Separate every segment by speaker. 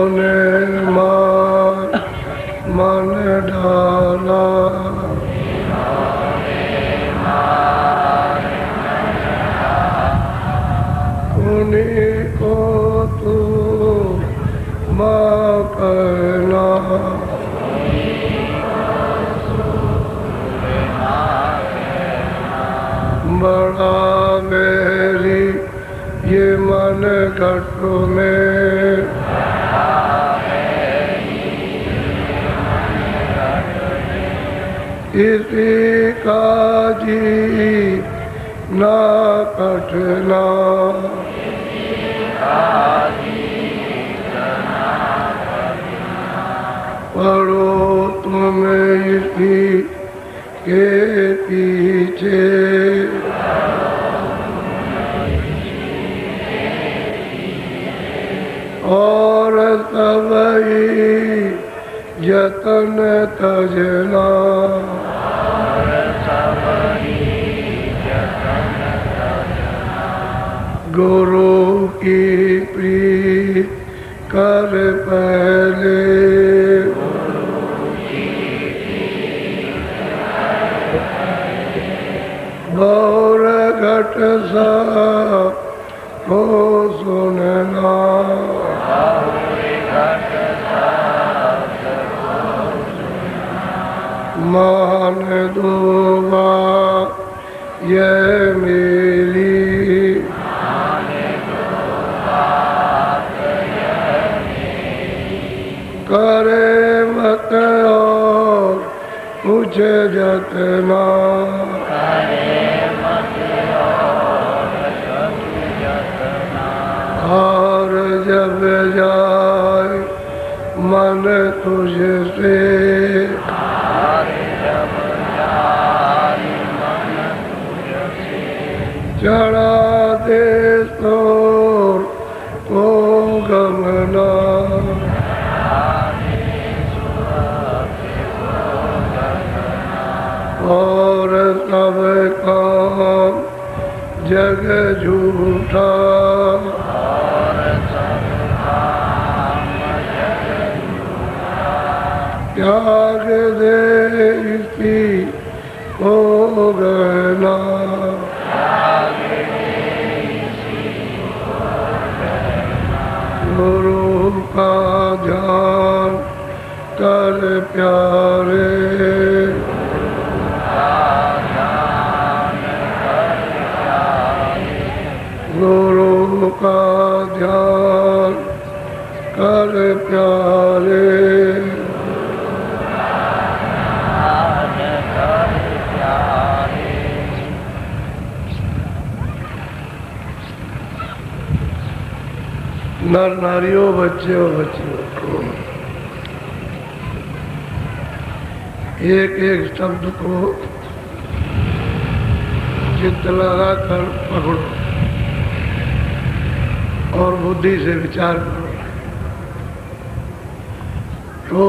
Speaker 1: ने मन डाला, उन्हीं को तू माँ कहना। बड़ा मेरी ये मन घट में, इसी का जी ना कटना। पढ़ो तुम इसी के पीछे, और सबई यतन तजना। गुरु की प्रीत कर पहले, गौर घट सा हो सुनना। मान दो बात ये मेरी, करे मत और मुझे जतना। और जब जाए मन तुझसे, चढ़ा दे तो गमना। और सब काम जग झूठा, त्याग दे इसी को गहना। गुरु का ध्यान कर प्यारे, गुरु का ध्यान कर प्यारे। नर नारियों, बच्चे और बच्चियों, एक एक शब्द को चित्त लगाकर पकड़ो और बुद्धि से विचार करो तो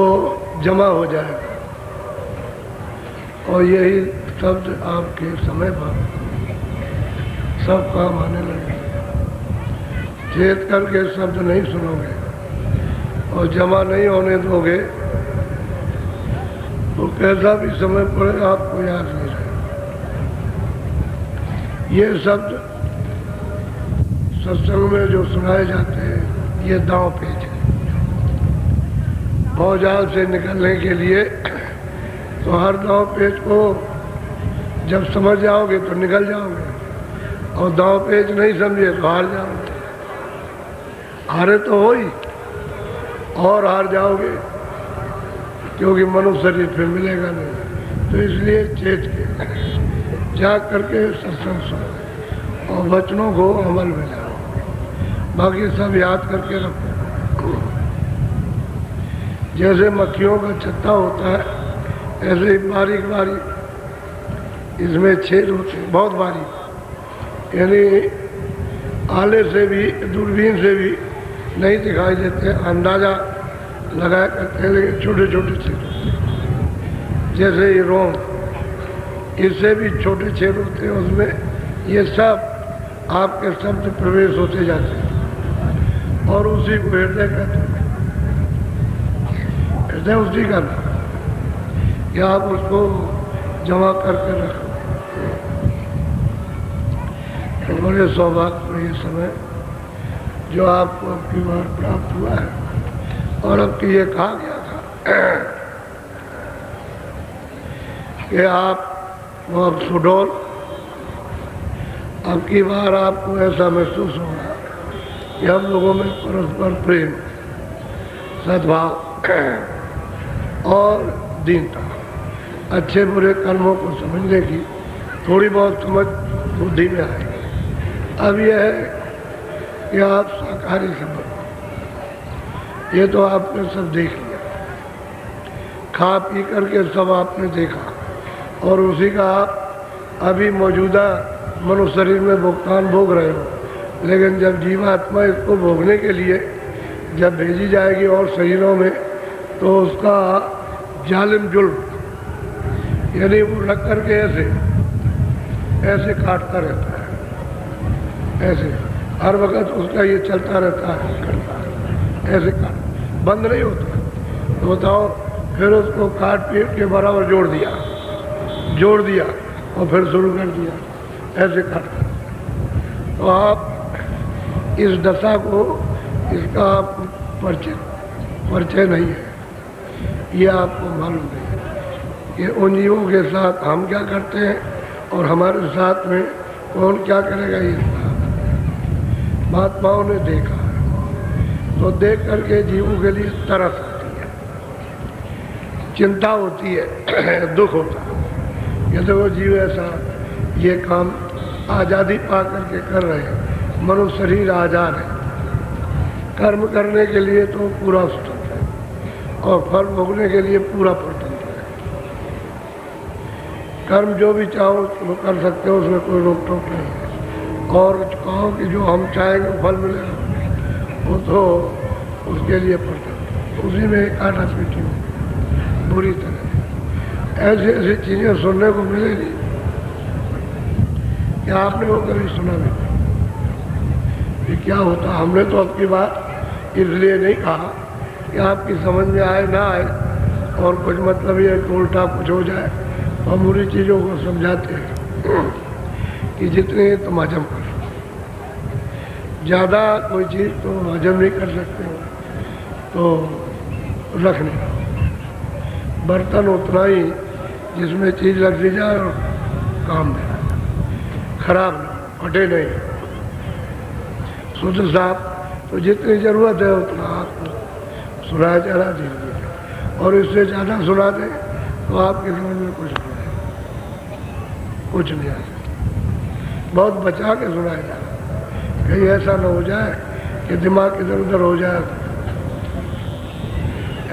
Speaker 1: जमा हो जाएगा। और यही शब्द आपके समय पर सब काम आने लगेंगे। चेत करके शब्द नहीं सुनोगे और जमा नहीं होने दोगे तो कैसा भी समय पड़े आपको याद नहीं रहेगा। ये शब्द सत्संग में जो सुनाए जाते हैं ये दांव पेच है। भौजाल से निकलने के लिए तो हर दांव पेच को जब समझ जाओगे तो निकल जाओगे, और दांव पेच नहीं समझे तो हार जाओगे। हारे तो हो ही, और हार जाओगे क्योंकि मनुष्य शरीर फिर मिलेगा नहीं। तो इसलिए चेत के जाग करके सत्संग सुनो और वचनों को अमल में लाओ। बाकी सब याद करके रखो। जैसे मक्खियों का छत्ता होता है ऐसे ही बारीक बारीक इसमें छेद होते हैं, बहुत बारीक, यानी आले से भी दूरबीन से भी नहीं दिखाई देते, अंदाजा लगाया करते हैं, लेकिन छोटे छोटे छेद होते हैं। जैसे ये रोम, इससे भी छोटे छेद होते हैं, उसमें ये सब आपके शब्द प्रवेश होते जाते हैं और उसी को हृदय कहते हैं। अमृत है उसी का नाम, कि आप उसको जमा करके रखो। तो बड़े सौभाग्य ये समय जो आपको अब की बार प्राप्त हुआ है। और अब की ये कहा गया था कि आप वो अब सुडौल, अब की बार आपको ऐसा महसूस होगा कि हम लोगों में परस्पर प्रेम, सद्भाव और दीनता, अच्छे बुरे कर्मों को समझने की थोड़ी बहुत समझ बुद्धि में आएगी। अब यह है कि आप शाकाहारी से बनो। ये तो आपने सब देख लिया, खा पी करके सब आपने देखा, और उसी का आप अभी मौजूदा मनुष्य शरीर में भुगतान भोग रहे हो। लेकिन जब जीवात्मा इसको भोगने के लिए जब भेजी जाएगी और शरीरों में, तो उसका जालिम जुल्म यानी वो रख करके ऐसे काटता रहता है, ऐसे हर वक्त उसका ये चलता रहता है, करता है, ऐसे काट बंद नहीं होता। तो बताओ, फिर उसको काट पीट के बराबर जोड़ दिया और फिर शुरू कर दिया, ऐसे काटता। तो आप इस दशा को, इसका आपको परिचय नहीं है, ये आपको मालूम नहीं है कि उन जीवों के साथ हम क्या करते हैं और हमारे साथ में कौन क्या करेगा। ये महात्माओं ने देखा है, तो देख करके जीवों के लिए तरस आती है, चिंता होती है, दुख होता है। यदि वो जीव ऐसा ये काम आज़ादी पा करके कर रहे हैं, मनुष्य शरीर आज़ाद है, कर्म करने के लिए तो पूरा स्वतंत्र है और फल भोगने के लिए पूरा स्वतंत्र है। कर्म जो भी चाहो वो कर सकते हो, उसमें कोई रोक टोक नहीं है। और कहो कि जो हम चाहेंगे फल मिलेगा, वो तो उसके लिए स्वतंत्र, उसी में काटा पीटी हो बुरी तरह। ऐसी ऐसी चीज़ें सुनने को मिलेगी कि आपने वो कभी सुना भी नहीं कि क्या होता। हमने तो आपकी बात इसलिए नहीं कहा कि आपकी समझ में आए ना आए और कुछ मतलब ये उल्टा कुछ हो जाए, तो हम बुरी चीज़ों को समझाते हैं कि जितने तुम हजम कर, ज़्यादा कोई चीज़ तो हजम नहीं कर सकते हो तो रख नहीं। बर्तन उतना ही जिसमें चीज़ लग दी जाए और काम में खराब नहीं, फटे नहीं, शुद्ध साफ। तो जितनी ज़रूरत है उतना आपको सुनाया चला दीजिए, और इससे ज़्यादा सुना दें तो आपकी समझ में कुछ नहीं आ सकता। बहुत बचा के सुनाया जाए, कहीं ऐसा न हो जाए कि दिमाग इधर उधर हो जाए,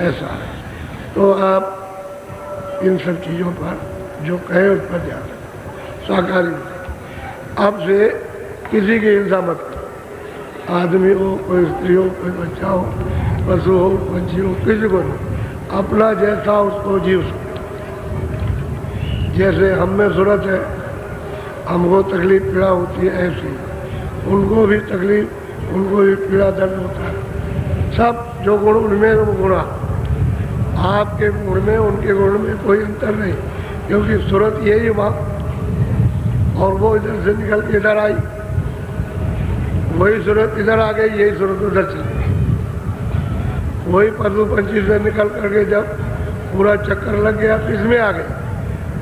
Speaker 1: ऐसा है। तो आप इन सब चीज़ों पर जो कहे उस पर ध्यान रखें। शाकाहारी अब से किसी की हिंसा मत करो, आदमी हो, कोई स्त्री हो, कोई बच्चा हो, पशु हो, पंछी हो, किसी को नहीं। अपना जैसा उसको जीव सकते। जैसे हम में जरूरत है, हमको तकलीफ पीड़ा होती है, ऐसी उनको भी तकलीफ, उनको भी पीड़ा दर्द होता है। सब जो गुण उनमें वो गुणा, आपके गुण में उनके गुण में कोई अंतर नहीं, क्योंकि सूरत यही वहाँ, और वो इधर से निकल के इधर आई, वही सूरत इधर आ गई, यही सूरत उधर चली गई। वही पशु पंछी से निकल करके जब पूरा चक्कर लग गया तो इसमें आ गई,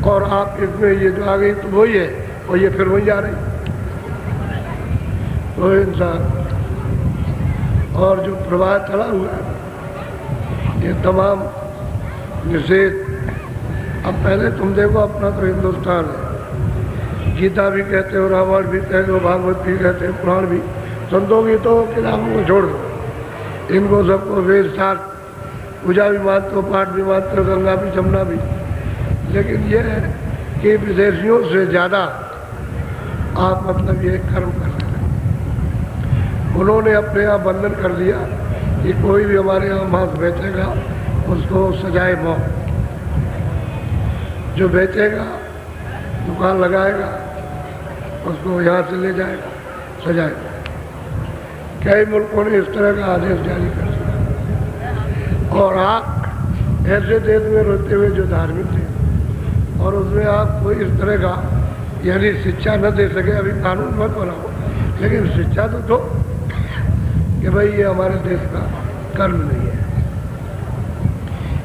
Speaker 1: और आप इसमें ये जो आ गई तो वही है, और ये फिर वही जा रही। तो इंसान और जो प्रवाह चला हुआ है, ये तमाम निषेध। अब पहले तुम देखो, अपना तो हिंदुस्तान है, गीता भी कहते हो, रामायण भी कहते हो, भागवत भी कहते हैं, पुराण भी। संतों की तो किताबों को छोड़ दो, इनको सबको वेद शास्त्र, पूजा भी मानते हो, पाठ भी मानते हो, गंगा भी, जमुना भी। लेकिन ये है कि विदेशियों से ज़्यादा आप मतलब ये कर्म कर रहे हैं। उन्होंने अपने यहाँ बंधन कर दिया कि कोई भी हमारे यहाँ मांस बेचेगा उसको सजाए मौत, जो बेचेगा दुकान लगाएगा उसको यहाँ से ले जाएगा सजाएगा। कई मुल्कों ने इस तरह का आदेश जारी कर दिया, और आप ऐसे देश में रहते हुए जो धार्मिक थे और उसमें आप कोई इस तरह का यानी शिक्षा न दे सके, अभी कानून मत बनाओ, लेकिन शिक्षा तो दो कि भाई ये हमारे देश का कर्म नहीं है,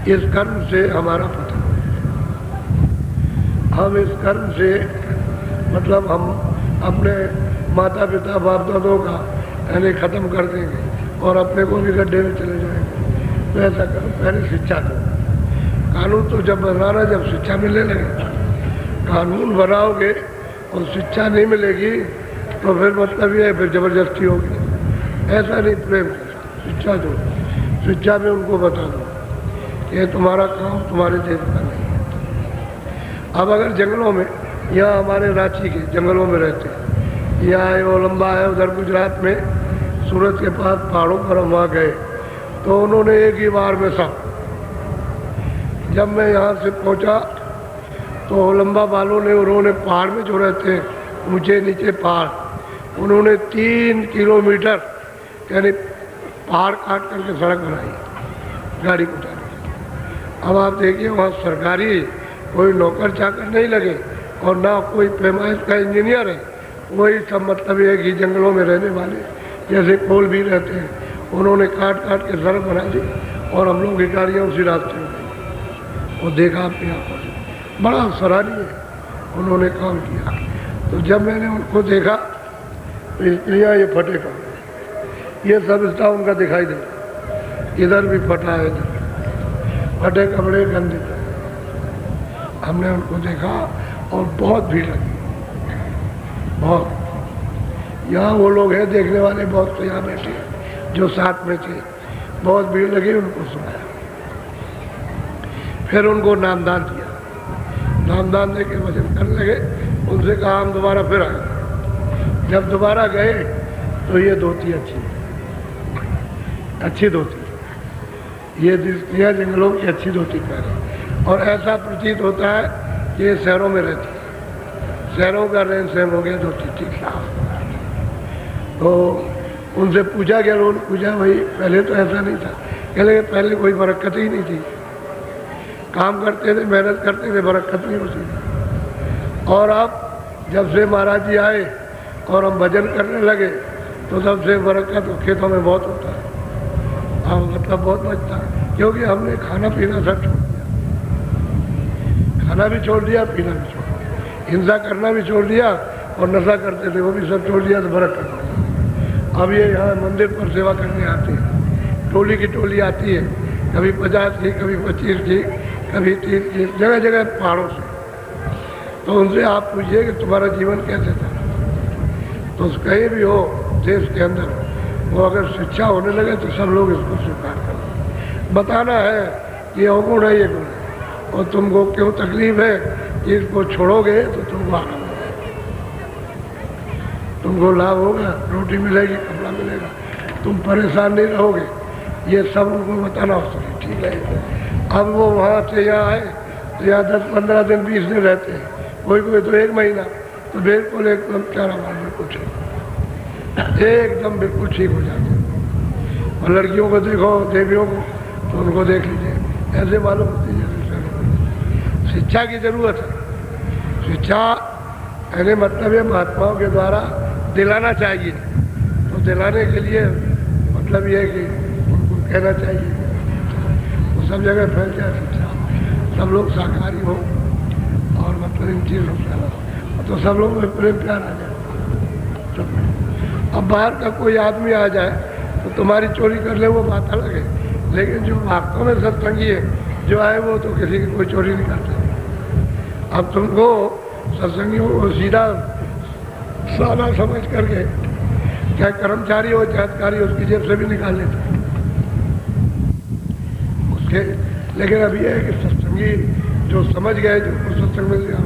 Speaker 1: इस कर्म से हमारा पतन है, हम इस कर्म से मतलब हम अपने माता पिता बाप दादों का यानी ख़त्म कर देंगे और अपने को भी गड्ढे में चले जाएंगे। तो ऐसा करो, पहले शिक्षा दो। कानून तो जब बनाना जब शिक्षा मिलने लगे, कानून बनाओगे और शिक्षा नहीं मिलेगी तो फिर मतलब ये है फिर जबरदस्ती होगी। ऐसा नहीं, प्रेम शिक्षा दो, शिक्षा में उनको बता दो कि ये तुम्हारा काम तुम्हारे देश का नहीं है। अब अगर जंगलों में, यहाँ हमारे रांची के जंगलों में रहते हैं, यहाँ वो लंबा है, उधर गुजरात में सूरत के पास पहाड़ों पर हम वहाँ गए तो उन्होंने एक ही बार में सब, जब मैं यहाँ से पहुँचा तो लंबा वालों ने, उन्होंने पहाड़ में जो रहते हैं ऊंचे नीचे पहाड़, उन्होंने 3 किलोमीटर यानी पहाड़ काट करके सड़क बनाई गाड़ी को जाने की। अब आप देखिए वहाँ सरकारी कोई नौकर चाकर नहीं लगे और ना कोई पैमाइश का इंजीनियर है, वही सब मतलब एक ही जंगलों में रहने वाले जैसे कोल भी रहते हैं, उन्होंने काट काट के सड़क बना दी और हम लोग की गाड़ियाँ उसी रास्ते में गई। वो देखा आपने आंखों से, बड़ा सराहनीय उन्होंने काम किया। तो जब मैंने उनको देखा तो स्त्रियाँ ये फटे कपड़े, ये सब रिश्ता उनका दिखाई दे, इधर भी फटा है, इधर फटे कपड़े गंदे। हमने उनको देखा और बहुत भीड़ लगी, बहुत। यहाँ वो लोग हैं देखने वाले बहुत, तो यहाँ बैठे जो साथ में थे, बहुत भीड़ लगी, उनको सुनाया। फिर उनको नामदान दिया, नामदान दे के वचन करने लगे, उनसे कहा हम दोबारा फिर आए। जब दोबारा गए तो ये धोती अच्छी धोती, ये स्त्रियाँ जंगलों की अच्छी धोती पहने और ऐसा प्रतीत होता है कि ये शहरों में रहती है, शहरों का रहन सहन हो गया धोती ठीक साफ। तो उनसे पूछा गया, उन्होंने पूछा भाई पहले तो ऐसा नहीं था, कह लगे पहले कोई बरकत ही नहीं थी, काम करते थे मेहनत करते थे, बरकत नहीं होती थी। और अब जब से महाराज जी आए और हम भजन करने लगे तो तब से बरकत खेतों में बहुत होता है, हाँ मतलब बहुत बचता है, क्योंकि हमने खाना पीना सब छोड़ दिया, खाना भी छोड़ दिया, पीना भी छोड़ दिया, हिंसा करना भी छोड़ दिया और नशा करते थे वो भी सब छोड़ दिया, तो बरकत हो गई। अब ये यहाँ मंदिर पर सेवा करने आते हैं, टोली की टोली आती है, कभी 50 की, कभी 25 की, कभी 30 की, जगह जगह पहाड़ों से। तो उनसे आप पूछिए कि तुम्हारा जीवन कैसे था, तो कहीं भी हो देश के अंदर, वो अगर शिक्षा होने लगे तो सब लोग इसको स्वीकार करें। बताना है कि अवगुण है, ये गुण है, और तुमको क्यों तकलीफ है कि इसको छोड़ोगे तो तुमको आराम होगा, तुमको लाभ होगा, रोटी मिलेगी, कपड़ा मिलेगा, तुम परेशान नहीं रहोगे, ये सब उनको बताना हो सके। ठीक है, अब वो वहाँ से यहाँ आए तो यहाँ 10-15 दिन 20 दिन रहते हैं, कोई कोई तो 1 महीना, तो बिल्कुल एकदम क्या रहा बिल्कुल ठीक, एकदम बिल्कुल ठीक हो जाते हैं। और लड़कियों को देखो, देवियों को, तो उनको देख लीजिए, ऐसे मालूम होती है। शिक्षा की जरूरत है, शिक्षा यानी मतलब ये महात्माओं के द्वारा दिलाना चाहिए, तो दिलाने के लिए मतलब ये है कि उनको कहना चाहिए, वो सब जगह फैल जाए शिक्षा, सब लोग शाकाहारी हो और मतलब इन चीज़ों से, तो सब लोग में प्रेम प्यार आ जाए। अब बाहर का कोई आदमी आ जाए तो तुम्हारी चोरी कर ले वो बात अलग है, लेकिन जो वास्तव में सत्संगी है जो आए वो तो किसी की कोई चोरी नहीं करते। अब तुमको सत्संगियों को सीधा सादा समझ करके चाहे कर्मचारी हो चाहे अधिकारी उसकी जेब से भी निकाल लेते उसके। लेकिन अब ये है कि सत्संगी जो समझ गए, जो सत्संग मिल गया,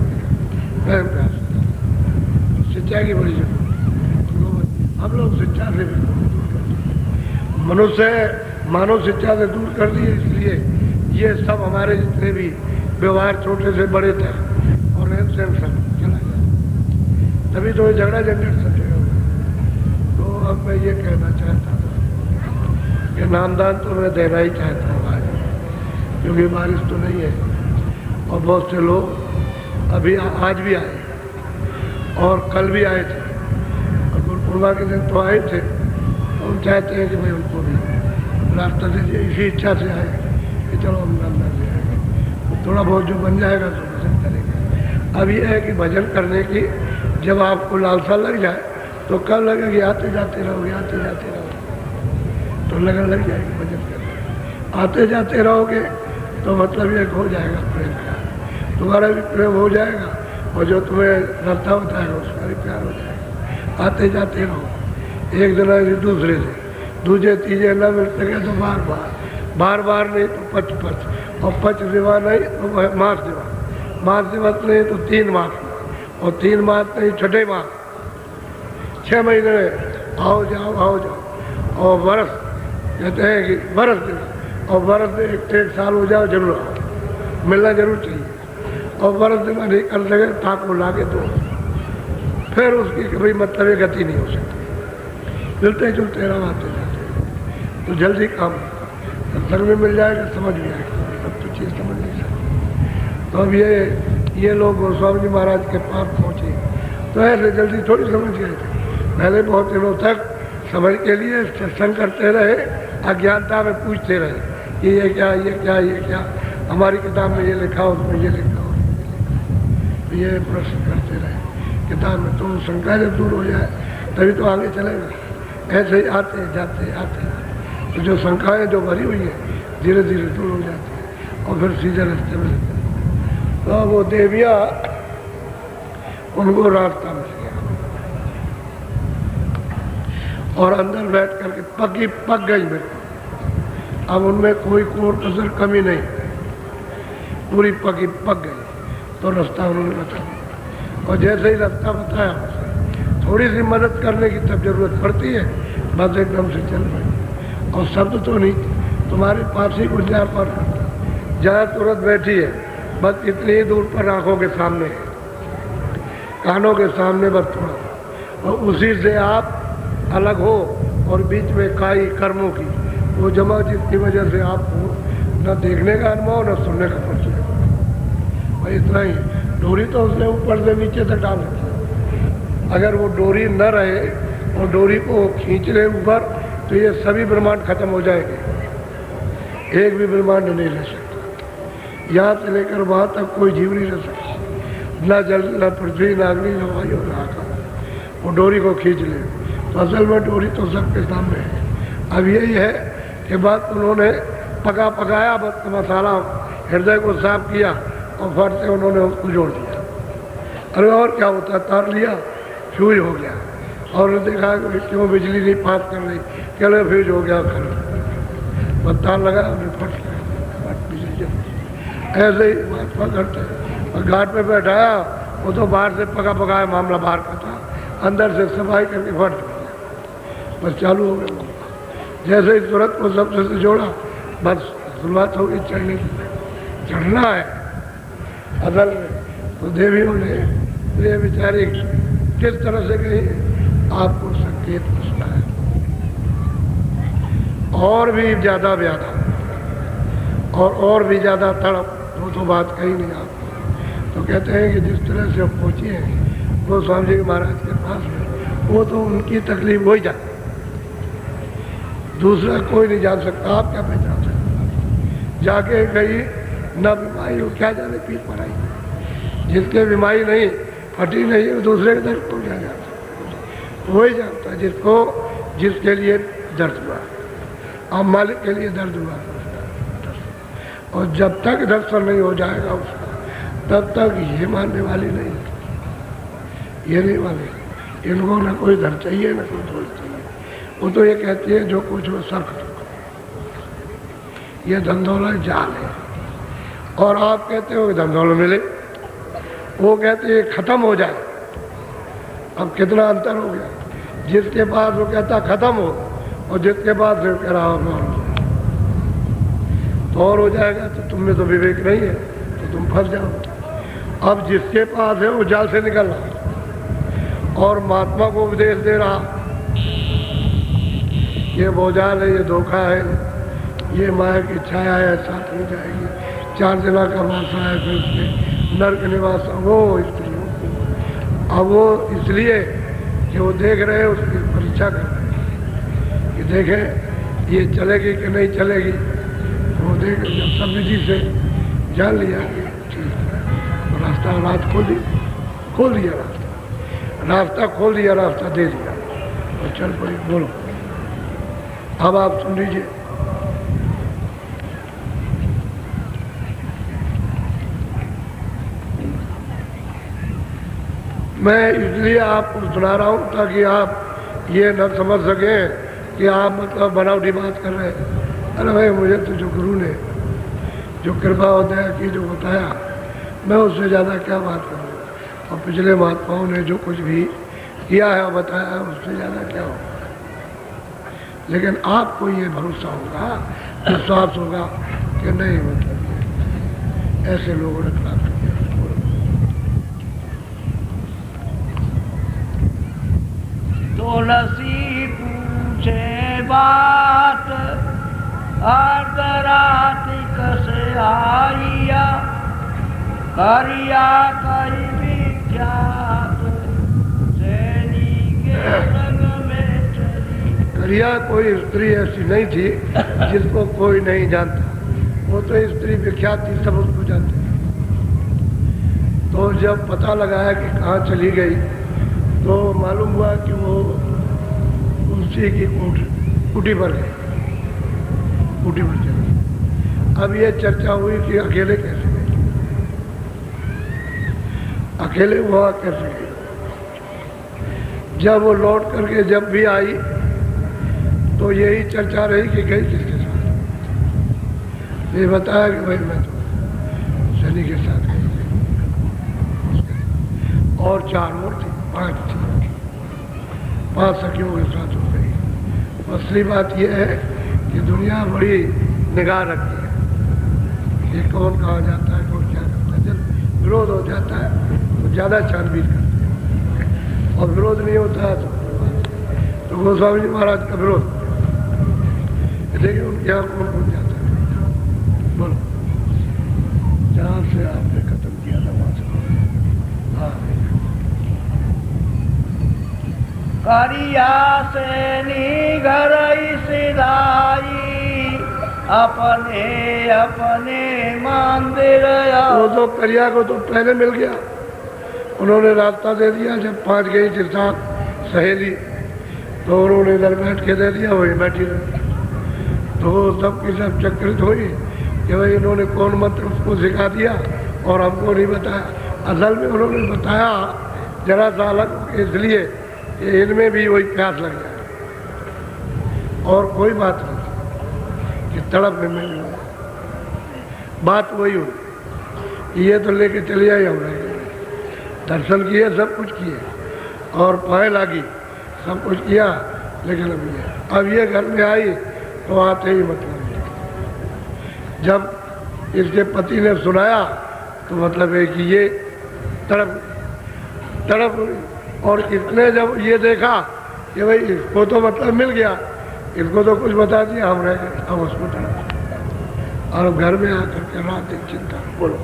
Speaker 1: प्रेम प्यार से शिक्षा की बड़ी जरूरत। हम लोग शिक्षा से मनुष्य मानव शिक्षा से दूर कर दिए, इसलिए ये सब हमारे जितने भी व्यवहार छोटे से बड़े थे और रहन सहन सब चला गया, तभी तो ये झगड़ा झंझट सब जगह। तो अब मैं ये कहना चाहता था कि नामदान तो मैं देना ही चाहता हूँ आज, क्योंकि बारिश तो नहीं है। और बहुत से लोग अभी आज भी आए और कल भी आए थे और गुरु पूर्णिमा के दिन तो आए थे। और हम चाहते हैं कि भाई उनको भी रास्ता दीजिए, इसी इच्छा से आए कि चलो हम रामदास जी आएंगे, तो थोड़ा बहुत जो बन जाएगा तो भजन करेंगे। अब ये है कि भजन करने की जब आपको लालसा लग जाए तो कब लगेगी, आते जाते रहोगे, आते जाते रहोगे तो लगन लग जाएगी भजन करने। आते जाते रहोगे तो मतलब ये हो जाएगा प्रेम का, तुम्हारा भी प्रेम हो जाएगा और जो तुम्हें रास्ता बताएगा उसका भी प्यार हो जाएगा। आते जाते रहो, एक दिन ऐसे दूसरे से, दूसरे तीजे न मिल सके तो बार बार, बार बार नहीं तो पच पच, और पच दिवा नहीं तो मास दिवा, मास दिवस नहीं तो 3 मास, और 3 मास नहीं 6ठे मास, 6 महीने में आओ जाओ आओ जाओ। और बरस कहते हैं कि बरस दिन, और बरस में 1 साल हो जाओ जरूर आओ, मिलना जरूर चाहिए। और बरस दिन नहीं कर सके ठाक को ला के दो, फिर उसकी कभी मतलब गति नहीं हो सकती। मिलते जुलते रहो, आते जाते तो जल्दी काम संग में मिल जाएगा, समझ भी आएगा, सब तो चीज़ समझ नहीं सकती। तो अब ये लोग गोस्वामी जी महाराज के पास पहुँचे तो ऐसे जल्दी थोड़ी समझ गए थे। पहले बहुत दिनों तक समझ के लिए सत्संग करते रहे, अज्ञानता में पूछते रहे कि ये क्या, ये क्या, ये क्या, हमारी किताब में ये लिखा, उसमें ये लिखा, ये प्रश्न करते रहे किताब में। तो शंका जब दूर हो जाए तभी तो आगे चलेगा। ऐसे ही आते जाते आते तो जो शंकाएँ जो भरी हुई है धीरे धीरे दूर हो जाती है और फिर सीधे रास्ते में लगते हैं। तो वो देवियाँ उनको रास्ता मिल गया और अंदर बैठ करके पक गई मेरे को। अब उनमें कोई कोर कसर कमी नहीं, पूरी पक गई। तो रास्ता उन्होंने बता दिया और जैसे ही रास्ता बताया थोड़ी सी मदद करने की तब जरूरत पड़ती है, बस एकदम से चल पड़ी। और शब्द तो नहीं, तुम्हारे पास ही गुजार पर जहाँ तुरंत बैठी है, बस इतनी ही दूर पर आंखों के सामने है, कानों के सामने बस थोड़ा, और उसी से आप अलग हो और बीच में काई कर्मों की वो जमा, जिसकी वजह से आपको न देखने का अनुभव न सुनने का परिचय। भाई इतना ही, डोरी तो उसने ऊपर से नीचे तक डाल रखी, अगर वो डोरी न रहे और डोरी को खींच ले ऊपर तो ये सभी ब्रह्मांड खत्म हो जाएंगे, एक भी ब्रह्मांड नहीं रह सकता। यहाँ से लेकर वहाँ तक कोई जीव नहीं रह सकता, न जल न पृथ्वी न अग्नि न वायु न आकाश। वो डोरी को खींच ले तो असल में डोरी तो सबके सामने है। अब यही है कि बात उन्होंने पकाया, बस मसाला हृदय को साफ किया और फट से उन्होंने उसको जोड़ दिया। अरे और क्या होता, तार लिया, फ्यूज हो गया। और देखा कि क्यों बिजली नहीं पास कर रही, क्या फ्यूज हो गया, बस तार लगा फट बिजली जल। ऐसे ही महात्मा करते हैं। और घाट पे बैठाया, वो तो बाहर से पकाया मामला बाहर का था, अंदर से सफाई करके फट गया, बस चालू हो गया। जैसे ही तुरंत को सबसे से जोड़ा, बस शुरुआत होगी चढ़ने की, चढ़ना है असल में। तो देवियों ने ये बेचारी किस तरह से कही, आपको संकेत पूछना है और भी ज़्यादा व्याधा और भी ज़्यादा तड़प, वो तो बात कही नहीं आपको। तो कहते हैं कि जिस तरह से हम पहुँचे हैं गोस्वामी जी महाराज के पास में, वो तो उनकी तकलीफ हो ही जाती, दूसरा कोई नहीं जान सकता। आप क्या पहचान सकते, जाके गई न बीमारी हो, क्या जाने पीठ पर आई, जिसके बीमारी नहीं फटी नहीं है दूसरे के दर्द को क्या जानता, वही जानता है जिसके लिए दर्द हुआ। अब मालिक के लिए दर्द हुआ, और जब तक दर्शन नहीं हो जाएगा उसका तब तक ये मानने वाली नहीं, ये नहीं माने। इनको ना कोई धर चाहिए ना कोई धोल चाहिए, वो तो ये कहती है जो कुछ हो सब खत्म, ये धंधौला जाल है। और आप कहते हो कि धंधौला मिले, वो कहते हैं खत्म हो जाए। अब कितना अंतर हो गया, जिसके पास वो कहता खत्म हो और जिसके पास वो कह रहा तो और हो जाएगा। तो तुम में तो विवेक नहीं है तो तुम फंस जाओ। अब जिसके पास है वो जाल से निकल रहा और महात्मा को उपदेश दे रहा, ये बोझाल है, ये धोखा है, ये माया की छाया है, साथ में जाएगी। 4 दिना का वासा है, फिर उसमें नर्क निवास वो स्त्रियों को। अब वो इसलिए कि वो देख रहे हैं, उसकी परीक्षा कर रहे हैं कि देखें ये चलेगी कि नहीं चलेगी। वो देख जब सब विधि से जान लिया कि ठीक है, रास्ता रात खोल दिया, रास्ता खोल दिया, रास्ता दे दिया और चल पड़ी। बोलो अब आप सुन लीजिए। मैं इसलिए आपको सुना रहा हूँ ताकि आप ये न समझ सकें कि आप मतलब बनावटी बात कर रहे हैं। अरे भाई, मुझे तो जो गुरु ने जो कृपा और दया की जो बताया, मैं उससे ज़्यादा क्या बात करूँ। और पिछले महात्माओं ने जो कुछ भी किया है और बताया है, उससे ज़्यादा क्या होगा। लेकिन आपको ये भरोसा होगा, विश्वास होगा कि नहीं, मतलब ऐसे लोगों ने प्राप्त किया।
Speaker 2: तुलसी पूछे बात अर्धरात्रि कसे आइया, करिया कई विख्यात सैनी के रंग में चली।
Speaker 1: करिया कोई स्त्री ऐसी नहीं थी जिसको कोई नहीं जानता। वो तो स्त्री विख्यात थी, सब उसको जानते थे। तो जब पता लगाया कि कहाँ चली गई, तो मालूम हुआ कि वो तुलसी की कुटी पर गई, कुटी पर चली। अब ये चर्चा हुई कि अकेले कैसे गई, अकेले वहाँ कैसे गई। जब वो लौट करके जब भी आई तो यही चर्चा रही कि गई किसके साथ। ये बताया कि भाई मैं तो शनि के साथ गई, और 4 और थी, 5 थी, 5 सखियों के साथ हो गई। असली बात यह है कि दुनिया बड़ी निगाह रखती है कि कौन कहाँ जाता है, कौन क्या करता है। जब विरोध हो जाता है तो ज़्यादा छानबीन करते हैं, और विरोध नहीं होता है तो गोस्वामी जी महाराज का विरोध, देखिए उनके यहाँ कौन कौन जाता है। बोलो, जहाँ से आपने खत्म किया था वहाँ से। हाँ,
Speaker 2: करिया सैनी घर सिधाई, अपने अपने मंदिर।
Speaker 1: वो तो करिया को तो पहले मिल गया, उन्होंने रास्ता दे दिया। जब 5 गई थी साथ सहेली, तो उन्होंने इधर बैठ के दे दिया, वही बैठी रही। तो सबकी सब चक्रित हुई कि भाई इन्होंने कौन मंत्र उसको सिखा दिया और हमको नहीं बताया। असल में उन्होंने बताया जरा सा अलग, इसलिए कि इनमें भी वही प्यास लग जाए, और कोई बात नहीं कि तड़प में मिल गया। बात वही हुई, ये तो लेके चले आई, हम दर्शन किए, सब कुछ किए, और पाए लागी, सब कुछ किया। लेकिन अब ये घर में आई तो आते ही मतलब जब इसके पति ने सुनाया तो मतलब है कि ये तड़प। और इसने जब ये देखा कि भाई इसको तो मतलब मिल गया, इसको तो कुछ बता दिया, हम रह गए, अब उसको तड़प। और घर में आकर के रात एक चिंता। बोलो,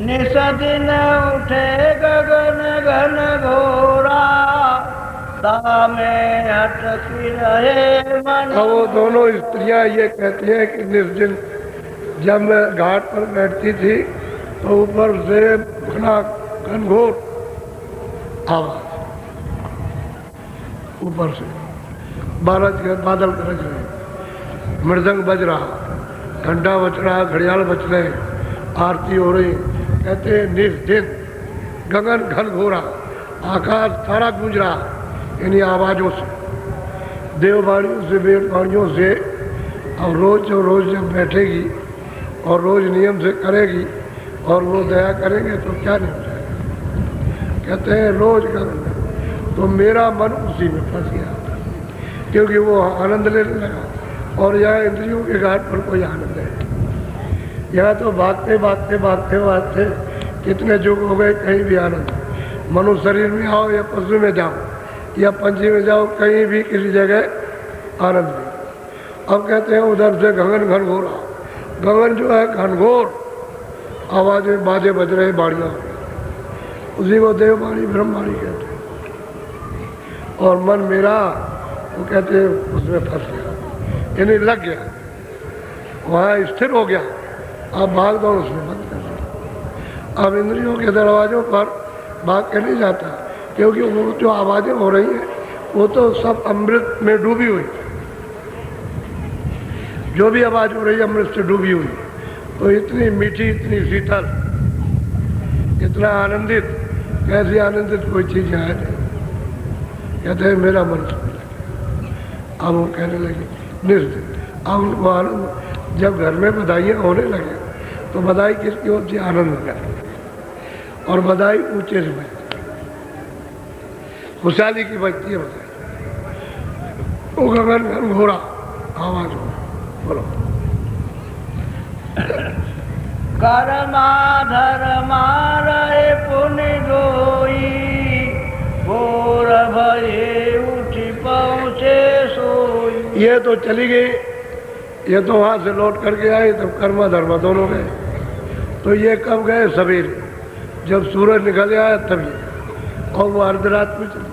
Speaker 2: निषदिन उठे गगन घन घोरा, में अटकी रहे मन।
Speaker 1: अब वो दोनों स्त्रियां ये कहती हैं कि निर्जन जब मैं घाट पर बैठती थी तो ऊपर से घना घनघोर आवाज, ऊपर से बादल गरज रहे, मृदंग बज रहा, घंटा बज रहा, घड़ियाल बज रहे, आरती हो रही। कहते हैं निर्जन गगन घन घोरा, आकाश सारा गूंज रहा इन्हीं आवाज़ों से, देववाणियों से, वेदवाणियों से। अब रोज जब बैठेगी और रोज नियम से करेगी और वो दया करेंगे तो क्या नहीं हो जाएगा। कहते हैं रोज करेंगे तो मेरा मन उसी में फंस गया, क्योंकि वो आनंद लेने लगा। और यहाँ इंद्रियों के घाट पर कोई आनंद है, यहाँ तो भागते भागते भागते भागते कितने युग हो गए, कहीं भी आनंद। मनुष्य शरीर में आओ या पशु में जाओ या पंछी में जाओ, कहीं भी किसी जगह आनंद नहीं। अब कहते हैं उधर से गगन घनघोरा, गगन जो है घनघोर आवाजें बाजे बज रहे बाड़ियाँ, उसी को देववाणी ब्रह्मवाणी कहते हैं। और मन मेरा वो कहते हैं उसमें फंस गया, यानी लग गया, वहाँ स्थिर हो गया। अब भाग दौड़ उसमें बंद कर दिया। अब इंद्रियों के दरवाजों पर भाग के नहीं जाता, क्योंकि वो जो आवाजें हो रही हैं वो तो सब अमृत में डूबी हुई, जो भी आवाज हो रही है अमृत से डूबी हुई। तो इतनी मीठी, इतनी शीतल, इतना आनंदित, कैसी आनंदित कोई चीज यहाँ नहीं। कहते हैं मेरा मन समझ लगे। अब वो कहने लगे निर्दित। अब उनको आनंद, जब घर में बधाइयाँ होने लगे तो बधाई किसकी होती है? आनंद का। और बधाई ऊंचे से बजती, खुशहाली की बजती है बधाई। वो गगन घनघोरा आवाज हो, बोलो।
Speaker 2: कर्मा धर्मा रहे पुण्य दोई, भोर भये उठी पहुँचे सोई।
Speaker 1: ये तो चली गई, ये तो वहां से लौट करके आई, तब कर्मा धर्मा दोनों गए। तो ये कब गए? सवेरे, जब सूरज निकल आया तब ये। और वो अर्धरात में चली,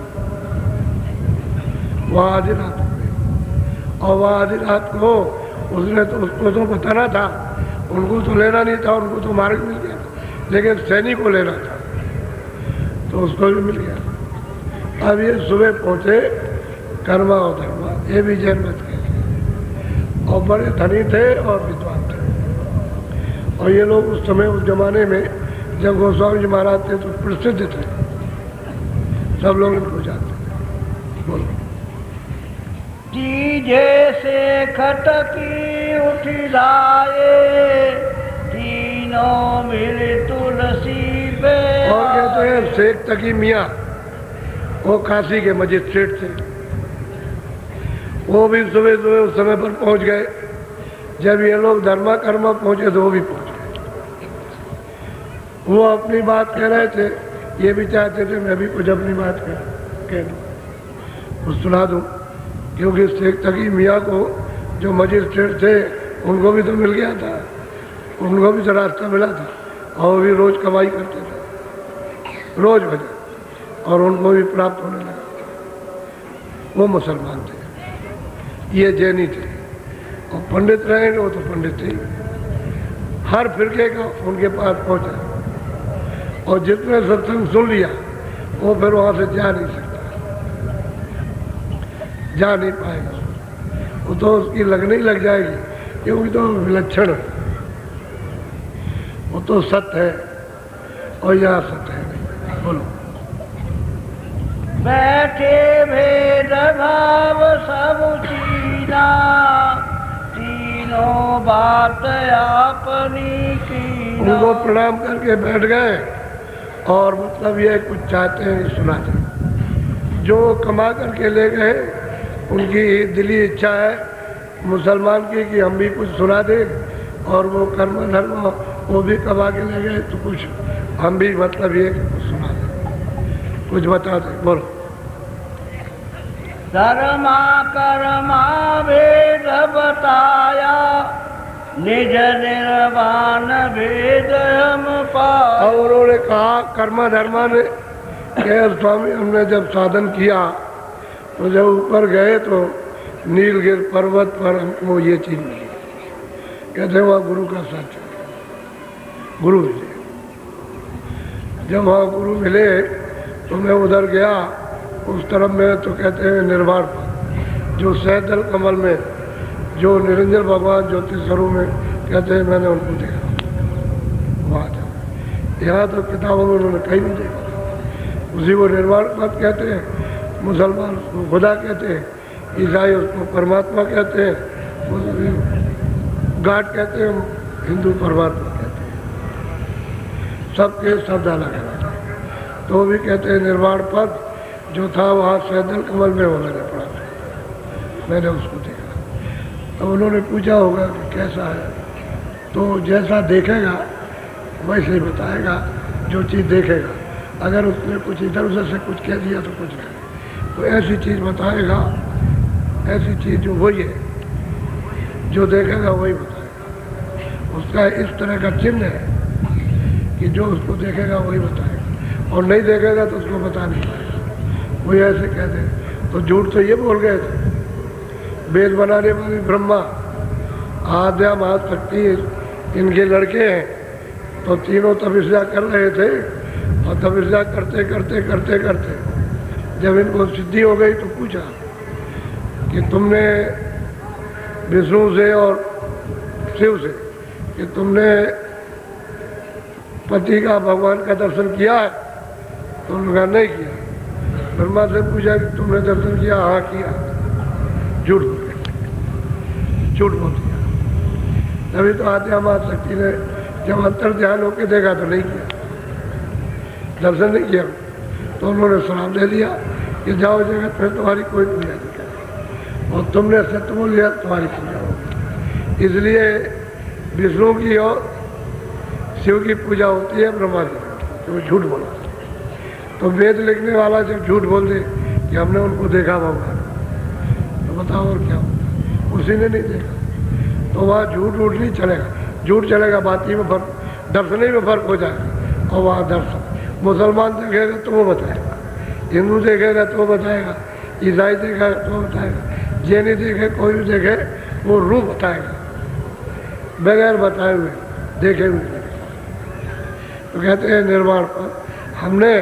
Speaker 1: वहाँ आधी रात हो गई। और वहाँ आधी रात को उसने तो, उसको तो बताना था, उनको तो लेना नहीं था, उनको तो मार्ग मिल गया था, लेकिन सैनिक को लेना था तो उसको भी मिल गया। अब ये सुबह पहुंचे कर्मा और धर्मा, ये भी जैन मत के, और बड़े धनी थे और विद्वान थे। और ये लोग उस समय, उस जमाने में जब गोस्वामी जी महाराज थे तो प्रसिद्ध थे, सब लोग इनको जानते थे। बोलो।
Speaker 2: जैसे खटकी उठी लाए, तीनों मिल तुलसी पे।
Speaker 1: और कहते हैं शेख तकी मियाँ, वो काशी के मजिस्ट्रेट थे, वो भी सुबह सुबह उस समय पर पहुंच गए। जब ये लोग धर्मा कर्मा पहुंचे तो वो भी पहुंच गए। वो अपनी बात कह रहे थे, ये भी चाहते थे मैं भी कुछ अपनी बात कह दूँ, कुछ सुना दूँ, क्योंकि शेख तकी मियाँ को जो मजिस्ट्रेट थे उनको भी तो मिल गया था, उनको भी तो रास्ता मिला था, और वो भी रोज कमाई करते थे, रोज भजन, और उनको भी प्राप्त होने लगा। वो मुसलमान थे, ये जैनी थे। और पंडित रहेंगे वो तो पंडित थे, हर फिरके का उनके पास पहुंचा। और जितने सत्संग सुन लिया वो फिर वहां से जा नहीं सकता, जा नहीं पाएगा, वो तो उसकी लगने ही लग जाएगी, क्योंकि तो विलक्षण है, वो तो सत्य है और यहाँ सत्य है नहीं। बोलो।
Speaker 2: बैठे भेद भाव सब चीना, तीनों बात आपनी की।
Speaker 1: उनको प्रणाम करके बैठ गए, और मतलब ये कुछ चाहते हैं सुना जाए। जो कमा करके ले गए, उनकी दिली इच्छा है मुसलमान की कि हम भी कुछ सुना दें, और वो कर्म धर्म वो भी कमा के ले गए, तो कुछ हम भी मतलब ये कुछ सुना दें, कुछ बता दें। बोलो।
Speaker 2: धर्मा कर्मा भेद बताया, निज निर्वाण भेद हम पाया।
Speaker 1: और उन्होंने कहा, कर्मा धर्मा ने कहा, स्वामी हमने जब साधन किया तो जब ऊपर गए तो नीलगिर पर्वत पर हमको ये चीज मिली। कहते वहाँ गुरु का साथ, गुरु मिले। जब वहाँ गुरु मिले तो मैं उधर गया उस तरफ में, तो कहते हैं निर्वाण पर, जो सैदल कमल में जो निरंजन भगवान ज्योति स्वरूप में, कहते हैं मैंने उनको देखा वहाँ जाओ। यहाँ तो किताबों में उन्होंने कहीं नहीं देखा, उसी को निर्वाण पद कहते हैं। मुसलमान उसको खुदा कहते हैं, ईसाई उसको परमात्मा कहते हैं, गॉड कहते हैं, हिंदू परमात्मा कहते हैं, सबके शब्द अलग अलग। तो भी कहते हैं निर्वाण पद जो था वहाँ सैदल कमल में वो मैंने पढ़ा था, मैंने उसको देखा। तो उन्होंने पूछा होगा कि कैसा है, तो जैसा देखेगा वैसे ही बताएगा, जो चीज़ देखेगा। अगर उसने कुछ इधर उधर से कुछ कह दिया तो कुछ नहीं, तो ऐसी चीज़ बताएगा, ऐसी चीज़ जो वही है जो देखेगा वही बताएगा। उसका इस तरह का चिन्ह है कि जो उसको देखेगा वही बताएगा, और नहीं देखेगा तो उसको बता नहीं पाएगा। वही ऐसे कहते हैं। तो झूठ तो ये बोल गए थे, वेद बनाने में भी ब्रह्मा, आद्या, महाशक्ति इनके लड़के हैं, तो तीनों तपस्या कर रहे थे, और तपस्या करते करते करते करते जब इनको सिद्धि हो गई तो पूछा कि तुमने विष्णु से और शिव से कि तुमने पति का, भगवान का दर्शन किया है? तो उन्होंने कहा नहीं किया। ब्रह्मा से पूछा कि तुमने दर्शन किया? हाँ किया। झूठ बोल गए, झूठ बोल दिया। तभी तो आद्या महाशक्ति ने जब अंतर ध्यान होकर देखा तो नहीं किया, दर्शन नहीं किया। तो उन्होंने श्राप दे दिया कि जाओ जगत में तुम्हारी कोई पूजा नहीं करे, और तुमने सत्य बोल लिया तुम्हारी पूजा होगी। इसलिए विष्णु की और शिव की पूजा होती है ब्रह्मा जी, तो वो झूठ बोला। तो वेद लिखने वाला जब झूठ बोल दे कि हमने उनको देखा भगवान, तो बताओ और क्या होता? उसी ने नहीं देखा तो वहाँ झूठ नहीं चलेगा। झूठ चलेगा बात ही में फर्क, दर्शन ही में फर्क हो जाएगा। और वहाँ दर्शन, मुसलमान देखेगा तो वो बताएगा, हिंदू देखेगा तो वो बताएगा, ईसाई देखेगा तो वो बताएगा, जैनी देखे, कोई भी देखे वो रूप बताएगा, बगैर बताए हुए, देखे हुए। तो कहते हैं निर्वाण पर हमने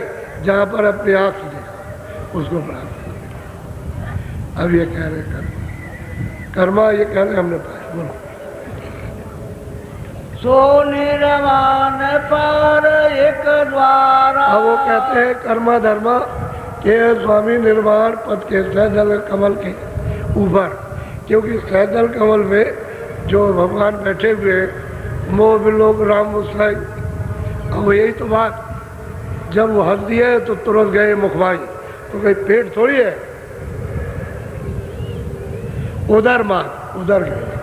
Speaker 1: जहाँ पर अपनी आँख से देखा उसको प्राप्त किया। अब ये कह रहे कर्मा, ये कह रहे हमने पाया। बोलो।
Speaker 2: सो निर्वाण पर एक द्वारा।
Speaker 1: अब वो कहते हैं कर्मा धर्मा के स्वामी निर्वाण पद के सहजल कमल के ऊपर, क्योंकि सहजल कमल में जो भगवान बैठे हुए मोह विलोक राम मुस्लाई। अब यही तो बात, जब वो हंस दिए तो तुरंत गए मुखवाई, तो कहीं पेट थोड़ी है, उधर मार, उधर गए,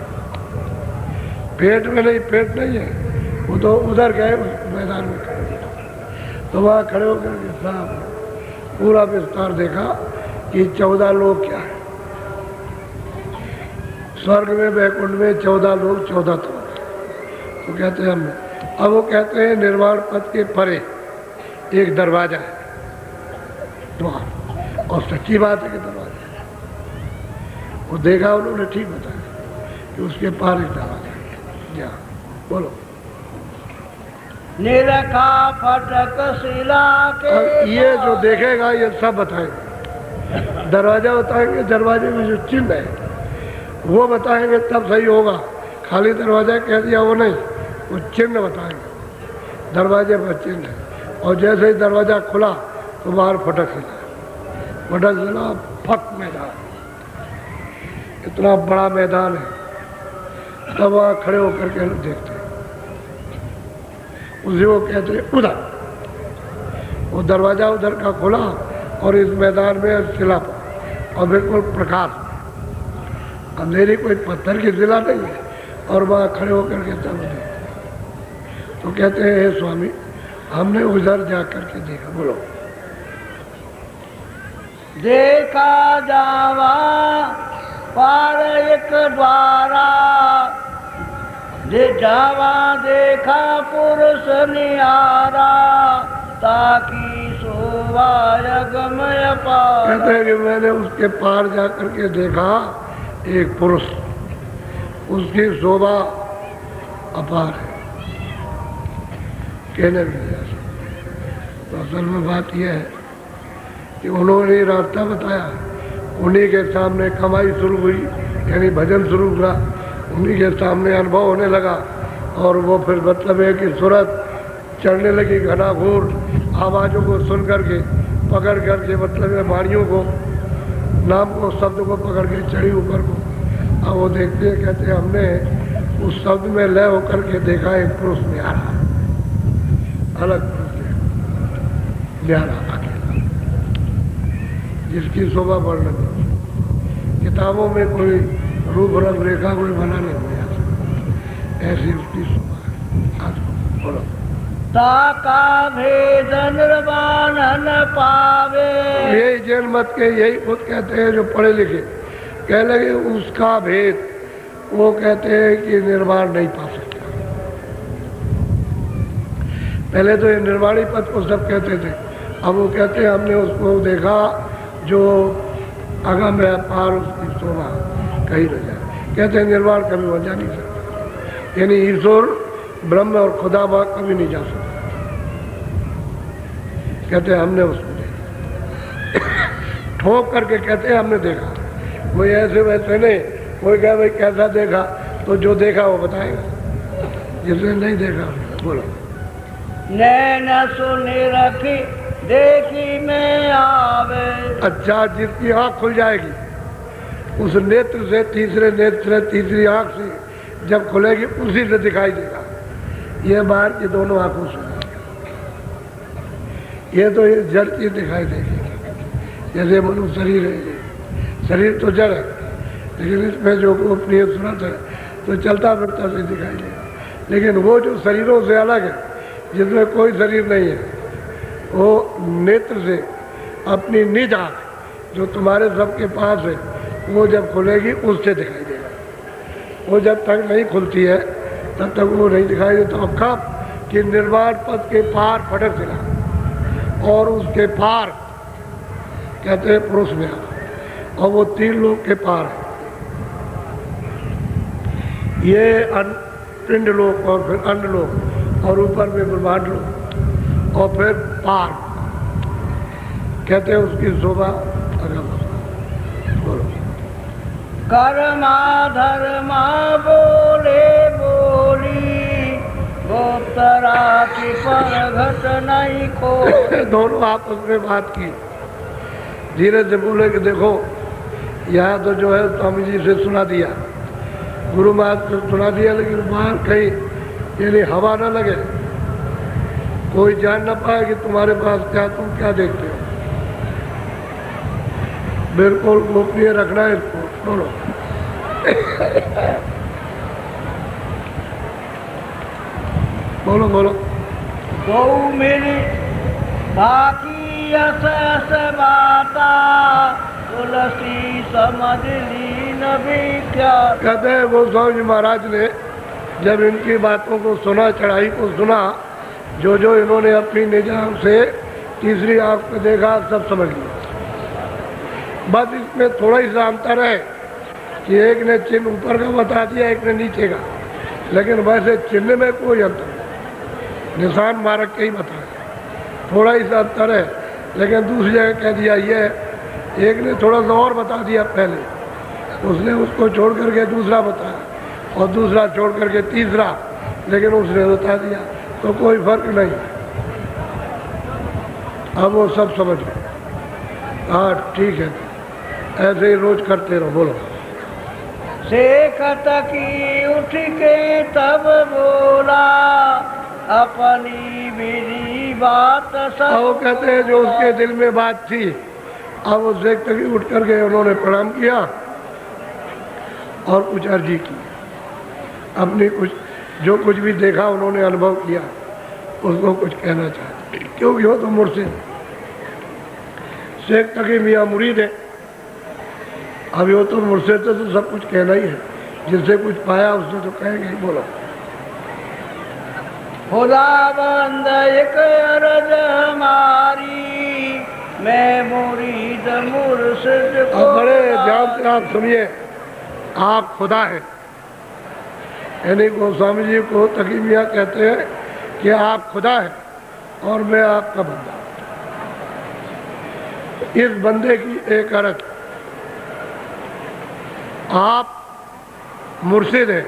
Speaker 1: पेट में नहीं, पेट नहीं है, वो तो उधर गए मैदान में खड़े। तो वहाँ खड़े होकर के साहब पूरा विस्तार देखा कि 14 लोग क्या है, स्वर्ग में वैकुंठ में 14 लोग, 14 तो कहते हैं हमने। अब वो कहते हैं निर्वाण पथ के परे एक दरवाजा है, द्वार, और सच्ची बात है कि दरवाजा है। वो देखा उन्होंने, ठीक बताया कि उसके पार एक दरवाजा है। क्या बोलो।
Speaker 2: निरखा फटक शिला के।
Speaker 1: और ये जो देखेगा ये सब बताएंगे, दरवाजा बताएंगे, दरवाजे में जो चिन्ह है वो बताएंगे, तब सही होगा। खाली दरवाजा कह दिया वो नहीं, वो चिन्ह बताएंगे, दरवाजे पर चिन्ह है। और जैसे ही दरवाजा खुला तो बाहर फटक हिला, फटक हिला, फक मैदान, इतना बड़ा मैदान है। तब वहाँ खड़े होकर के देखते हैं, उसी को कहते हैं उधर। वो दरवाजा उधर का खुला और इस मैदान में शिला पर, और बिल्कुल प्रकाश, अंधेरी, कोई पत्थर की शिला नहीं है। और वहाँ खड़े होकर के तब देखते तो कहते हैं हे स्वामी, हमने उधर जा करके देखा। बोलो।
Speaker 2: देखा जावा पार एक द्वारा, जे जावा देखा पुरुष निहारा, ताकि शोभा गमय पार।
Speaker 1: कहते हैं कि मैंने उसके पार जा करके देखा एक पुरुष, उसकी शोभा अपार है, कहने भी नहीं। तो असल में बात यह है कि उन्होंने रास्ता बताया, उन्हीं के सामने कमाई शुरू हुई, यानी भजन शुरू हुआ, उन्हीं के सामने अनुभव होने लगा। और वो फिर मतलब है कि सूरत चढ़ने लगी, घनाघोर आवाज़ों को सुन करके, पकड़ करके, मतलब है वाणियों को, नाम को, शब्द को पकड़ के चढ़ी ऊपर को। अब वो देखते हैं, कहते हैं हमने उस शब्द में लय होकर के देखा एक पुरुष न्यारा, अलग पुरुष न्यारा, अकेला, जिसकी शोभा वर्णन नहीं, किताबों में कोई रूप रंग रेखा कोई बना नहीं दिया, ऐसी उसकी शोभा है। आज बोलो।
Speaker 2: ताका भेद निर्वाण न पावे।
Speaker 1: यही जैन मत के यही खुद कहते हैं जो पढ़े लिखे, कह लगे उसका भेद, वो कहते हैं कि निर्वाण नहीं पा सकता। पहले तो ये निर्वाणी पद को सब कहते थे, अब वो कहते हैं हमने उसको देखा जो अगम है पार, उसकी शोभा कहीं न जाए। कहते हैं निर्वाण कभी वहाँ जा नहीं सकता, यानी ईश्वर ब्रह्म और खुदा वहाँ कभी नहीं जा सकता। कहते हैं हमने उसको देखा, ठोक करके कहते हैं हमने देखा। कोई ऐसे वैसे नहीं, कोई कहे भाई कैसा देखा, तो जो देखा वो बताएगा, जिसने नहीं देखा बोलो।
Speaker 2: नैन सुनी रखी देखी में आवे। अच्छा,
Speaker 1: जिसकी आँख खुल जाएगी उस नेत्र से, तीसरे नेत्र से, तीसरी आँख से जब खुलेगी उसी से दिखाई देगा। ये बाहर की दोनों आँखों से, ये तो ये जड़ की दिखाई देगी। जैसे मनुष्य शरीर है, शरीर तो जड़ है, लेकिन इसमें जो गोपनीय सुनत है तो चलता फिरता से दिखाई देगा। लेकिन वो जो शरीरों से अलग है, जिसमें कोई शरीर नहीं है, वो नेत्र से अपनी निज आँख जो तुम्हारे सबके पास है, वो जब खुलेगी उससे दिखाई देगा। वो जब तक नहीं खुलती है तब तक वो नहीं दिखाई देता। तो कब कि निर्वाण पद के पार फटक चला, और उसके पार कहते हैं पुरुष में, और वो 3 लोक के पार है। ये पिंड लोक और फिर अन्न लोक और ऊपर में ब्रह्मांड लोक और फिर पार, कहते हैं उसकी शोभा अगम। बोलो।
Speaker 2: कर्मा धर्मा बोले बोली, गोप्तरा की परघट नहीं को।
Speaker 1: दोनों आपस में बात की, धीरे से बोले कि देखो यहाँ तो जो है स्वामी जी से सुना दिया, गुरु महाराज से सुना दिया, लेकिन बाहर कहीं यानी हवा न लगे, कोई जान न पाए कि तुम्हारे पास क्या, तुम क्या देखते हो। बिल्कुल गोपनीय रखना है इसको। बोलो। बोलो बोलो।
Speaker 2: गौ मिली बाकी अस अस बाता, तुलसी समझ ली नबी क्या।
Speaker 1: कहते हैं वो स्वामी जी महाराज ने जब इनकी बातों को सुना, चढ़ाई को सुना, जो जो इन्होंने अपनी निजाम से तीसरी आंख पे देखा, सब समझ लिया। बस इसमें थोड़ा ही सा अंतर है कि एक ने चिन्ह ऊपर का बता दिया, एक ने नीचे का, लेकिन वैसे चिन्ह में कोई अंतर नहीं, निशान मार्ग के ही बताया। थोड़ा ही सा अंतर है, लेकिन दूसरी जगह कह दिया ये, एक ने थोड़ा सा और बता दिया पहले, उसने उसको छोड़ करके दूसरा बताया, और दूसरा छोड़ करके तीसरा, लेकिन उसने बता दिया, तो कोई फर्क नहीं। अब वो सब समझ गए। हाँ ठीक है, ऐसे ही रोज करते रहो। बोलो।
Speaker 2: शेखत की उठ के तब बोला, अपनी मेरी बात सब।
Speaker 1: वो कहते हैं जो उसके दिल में बात थी, अब वो शेख तक उठ करके उन्होंने प्रणाम किया और कुछ अर्जी की, अपनी कुछ जो कुछ भी देखा उन्होंने अनुभव किया उसको कुछ कहना चाहते, क्योंकि वो तो मुर्शिद शेख तकी मियाँ मुरीद है। अभी वो तो मुर्शिद से तो सब कुछ कहना ही है, जिससे कुछ पाया उससे तो कहेंगे ही। बोलो।
Speaker 2: खुदाबंद एक अरज हमारी, मैं मुरीद मुर्शिद को।
Speaker 1: बड़े ध्यान से आप सुनिए, आप खुदा है, यानी गोस्वामी जी को तकी मियाँ कहते हैं कि आप खुदा है और मैं आपका बंदा। इस बंदे की एक अरज, आप मुर्शिद हैं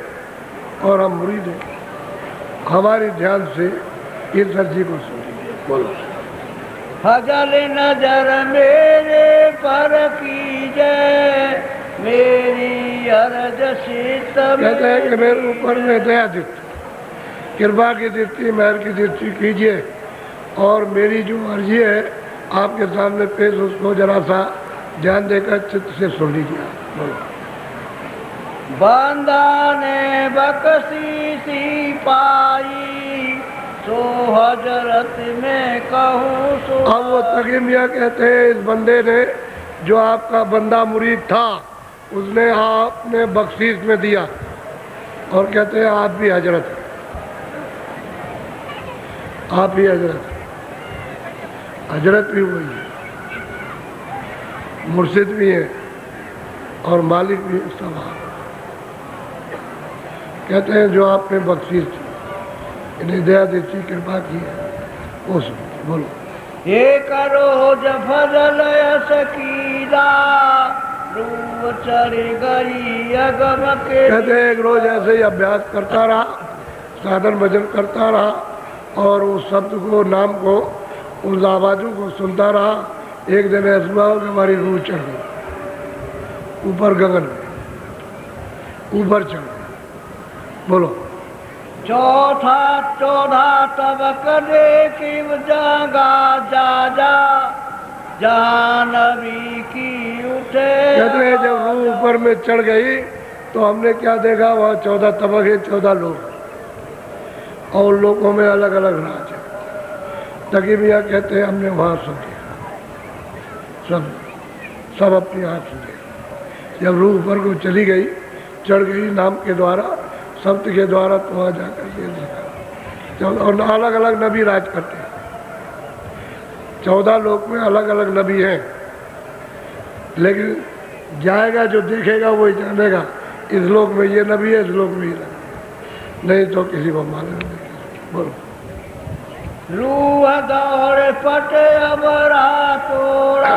Speaker 1: और हम मुरीद हैं, हमारी ध्यान से इस अर्जी को सुनिए। बोलो।
Speaker 2: फजल नजर मेरे पर कीजिए, मेरी अर्ज शीत।
Speaker 1: कहते हैं कि मेरे ऊपर में दया दृष्टि, कृपा की दृष्टि, मेहर की दृष्टि कीजिए, और मेरी जो अर्जी है आपके सामने पेश, उसको जरा सा ध्यान देकर चित्त से सुन लीजिए। बोलो।
Speaker 2: बंदा ने बख्शी सी पाई, सो हजरत में कहूँ सो।
Speaker 1: अब वो तकी मियाँ कहते हैं इस बंदे ने, जो आपका बंदा मुरीद था, उसने आपने बख्शीश में दिया, और कहते हैं आप भी हजरत हैं, आप ही हजरत हैं। हजरत भी वही है, मुर्शिद भी है और मालिक भी है, सब आप। कहते हैं जो आपने बख्शीश दी, इन्हें दया देती कृपा की है, वो सुन बोलो।
Speaker 2: ये करो फजल सकीदा रूह चढ़ गई अगम के।
Speaker 1: कहते हैं एक रोज ऐसे ही अभ्यास करता रहा, साधन भजन करता रहा और उस शब्द को, नाम को, उस आवाज़ों को सुनता रहा। एक दिन ऐसा हुआ कि हमारी रूह चढ़ गई ऊपर गगन में, ऊपर चढ़ गई। बोलो।
Speaker 2: चौथा तबक देखी जागा जा जा जानवी की उठे।
Speaker 1: कहते हैं जब रूह ऊपर में चढ़ गई तो हमने क्या देखा, वहाँ 14 तबक है, 14 लोग और लोगों में अलग अलग राज है। तकी मियाँ कहते हैं हमने वहाँ सुन लिया, सब अपनी आँख सुने। जब रूह ऊपर को चली गई, चढ़ गई नाम के द्वारा, शब्द के द्वारा, तो वहाँ जाकर के देखा। और अलग अलग नबी राज करते हैं, 14 लोग में अलग अलग नबी हैं, लेकिन जाएगा जो देखेगा वही जानेगा इस लोक में ये नबी है, इस लोक में ये नबी है, नहीं तो किसी को मालूम नहीं। बोलो।
Speaker 2: रूह दौड़ पटे अबरा तोड़ा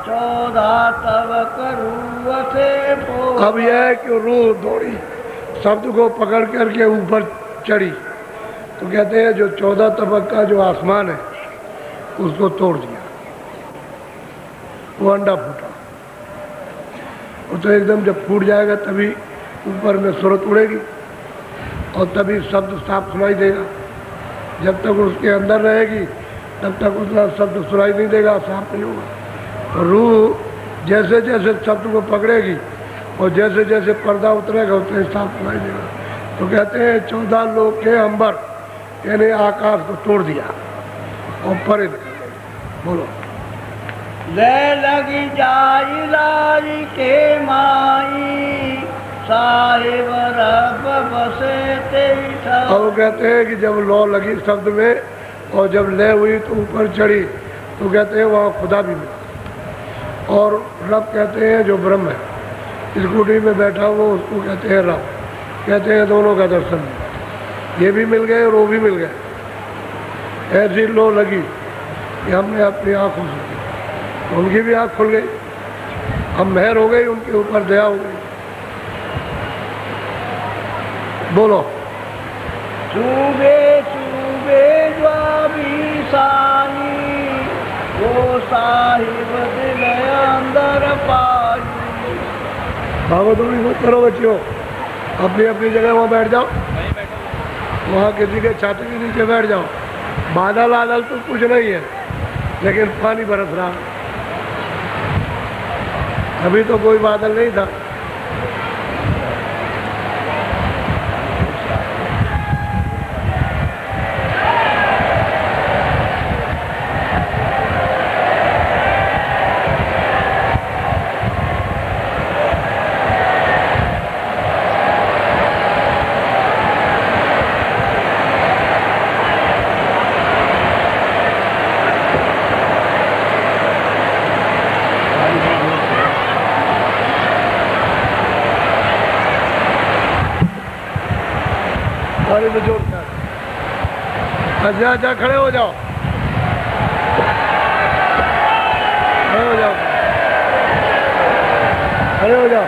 Speaker 2: 14 तबक रूह से पोड़ा।
Speaker 1: अब यह है कि रूह दौड़ी, शब्द को पकड़ करके ऊपर चढ़ी, तो कहते हैं जो 14 तबक का जो आसमान है उसको तोड़ दिया, वो अंडा फूटा। वो तो एकदम जब फूट जाएगा तभी ऊपर में सूरत उड़ेगी और तभी शब्द साफ सुनाई देगा। जब तक उसके अंदर रहेगी तब तक उसका शब्द सुनाई नहीं देगा, साफ नहीं होगा। और रूह जैसे जैसे शब्द को पकड़ेगी और जैसे जैसे पर्दा उतरेगा उतने साफ सुनाई देगा। तो कहते हैं 14 लोग के अंबर यानी आकाश को तोड़ दिया और परे निकल गए। बोलो।
Speaker 2: ले लगी जाई लाई के माई साहिब रब बसे तेरी।
Speaker 1: अब कहते हैं कि जब लौ लगी शब्द में और जब लय हुई तो ऊपर चढ़ी, तो कहते हैं वहाँ खुदा भी मिला और रब कहते हैं जो ब्रह्म है, स्कूटी में बैठा हुआ उसको कहते हैं रब। कहते हैं दोनों का दर्शन मिला, ये भी मिल गए और वो भी मिल गए। ऐसी लो लगी कि हमने अपनी आँखों से देखी, उनकी भी आँख खुल गई, हम मेहर हो गई, उनके ऊपर दया हो गई। बोलो।
Speaker 2: चूबे चूबे ज्वाबी साई वो साहिब दिल अंदर पाई।
Speaker 1: भागो दौड़ी मत करो बच्चियों, अपनी अपनी जगह वहाँ बैठ जाओ, वहाँ किसी के छाते के नीचे बैठ जाओ। बादल आदल तो कुछ नहीं है, लेकिन पानी बरस रहा। अभी तो कोई बादल नहीं था। पानी में जोर कर। अच्छा अच्छा खड़े हो जाओ, खड़े हो जाओ, खड़े हो जाओ।